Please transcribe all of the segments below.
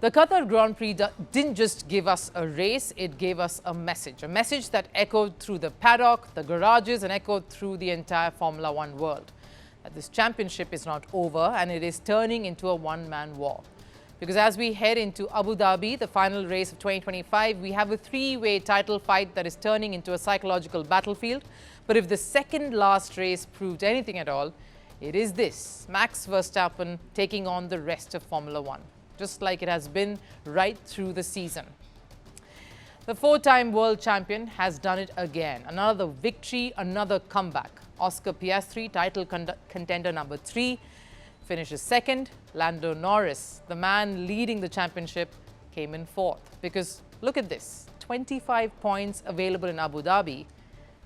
The Qatar Grand Prix didn't just give us a race, it gave us a message that echoed through the paddock, the garages, and echoed through the entire Formula One world. That this championship is not over and it is turning into a one-man war. Because as we head into Abu Dhabi, the final race of 2025, we have a three-way title fight that is turning into a psychological battlefield. But if the second last race proved anything at all, it is this: Max Verstappen taking on the rest of Formula One, just like it has been right through the season. The four-time world champion has done it again. Another victory, another comeback. Oscar Piastri, title contender number 3, finishes second. Lando Norris, the man leading the championship, came in 4th. Because look at this, 25 points available in Abu Dhabi.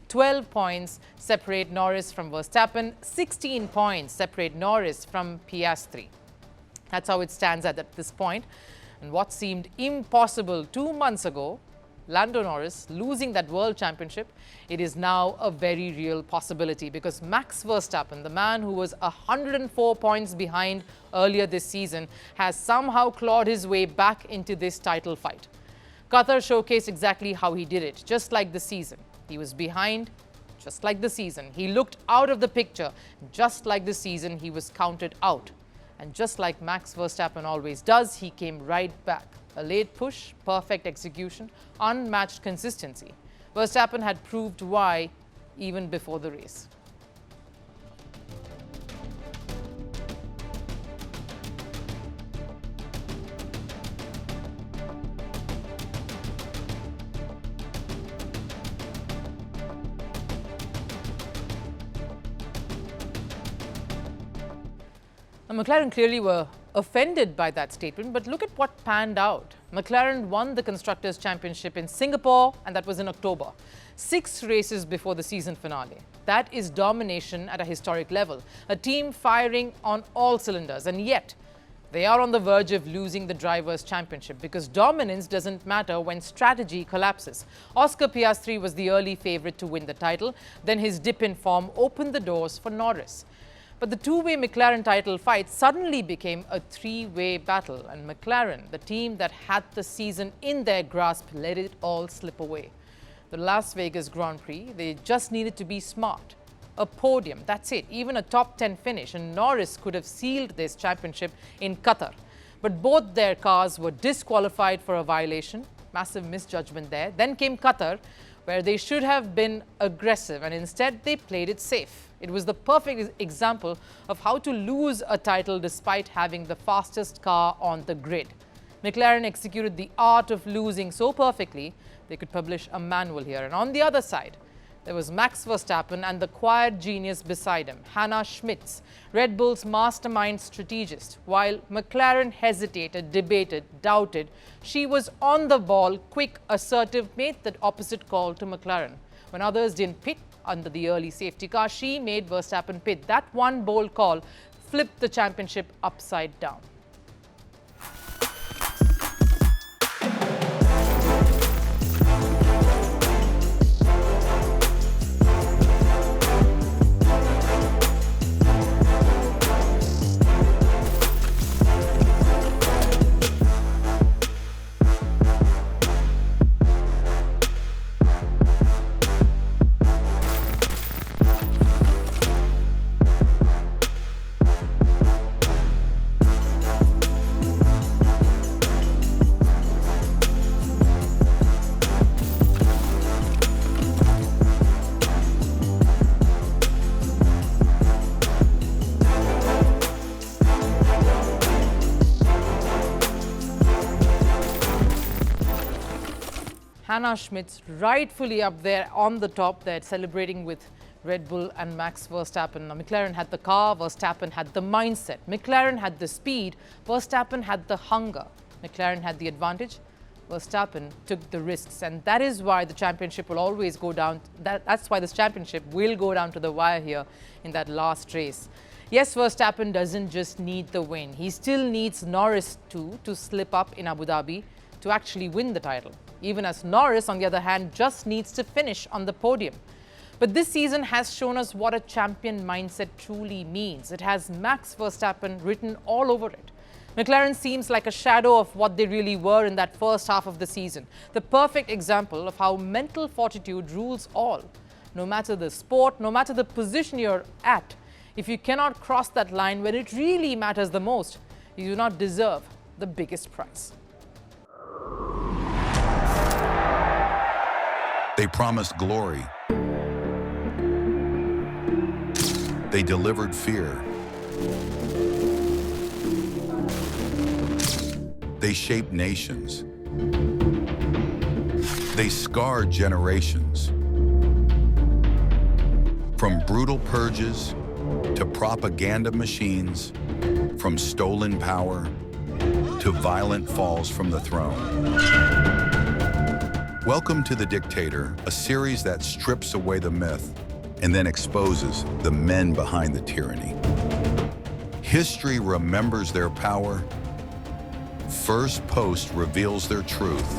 12 points separate Norris from Verstappen. 16 points separate Norris from Piastri. That's how it stands at this point. And what seemed impossible 2 months ago, Lando Norris losing that world championship, it is now a very real possibility because Max Verstappen, the man who was 104 points behind earlier this season, has somehow clawed his way back into this title fight. Qatar showcased exactly how he did it, just like the season. He was behind, just like the season. He looked out of the picture, just like the season he was counted out. And just like Max Verstappen always does, he came right back. A late push, perfect execution, unmatched consistency. Verstappen had proved why even before the race. Now, McLaren clearly were offended by that statement, but look at what panned out. McLaren won the Constructors' Championship in Singapore, and that was in October, 6 races before the season finale. That is domination at a historic level, a team firing on all cylinders, and yet they are on the verge of losing the Drivers' Championship because dominance doesn't matter when strategy collapses. Oscar Piastri was the early favourite to win the title, then his dip in form opened the doors for Norris. But the two-way McLaren title fight suddenly became a three-way battle, and McLaren, the team that had the season in their grasp, let it all slip away. The Las Vegas Grand Prix, they just needed to be smart. A podium, that's it, even a top 10 finish, and Norris could have sealed this championship in Qatar. But both their cars were disqualified for a violation, massive misjudgment there. Then came Qatar, where they should have been aggressive, and instead they played it safe. It was the perfect example of how to lose a title despite having the fastest car on the grid. McLaren executed the art of losing so perfectly, they could publish a manual here. And on the other side, there was Max Verstappen and the quiet genius beside him, Hannah Schmitz, Red Bull's mastermind strategist. While McLaren hesitated, debated, doubted, she was on the ball, quick, assertive, made the opposite call to McLaren. When others didn't pit under the early safety car, she made Verstappen pit. That one bold call flipped the championship upside down. Hannah Schmitz rightfully up there on the top there, celebrating with Red Bull and Max Verstappen. Now, McLaren had the car, Verstappen had the mindset. McLaren had the speed, Verstappen had the hunger. McLaren had the advantage, Verstappen took the risks. And that is why the championship will always go down. That's why this championship will go down to the wire here in that last race. Yes, Verstappen doesn't just need the win. He still needs Norris to slip up in Abu Dhabi to actually win the title. Even as Norris, on the other hand, just needs to finish on the podium. But this season has shown us what a champion mindset truly means. It has Max Verstappen written all over it. McLaren seems like a shadow of what they really were in that first half of the season. The perfect example of how mental fortitude rules all. No matter the sport, no matter the position you're at, if you cannot cross that line when it really matters the most, you do not deserve the biggest prize. They promised glory. They delivered fear. They shaped nations. They scarred generations. From brutal purges to propaganda machines, from stolen power to violent falls from the throne. Welcome to The Dictator, a series that strips away the myth and then exposes the men behind the tyranny. History remembers their power. Firstpost reveals their truth.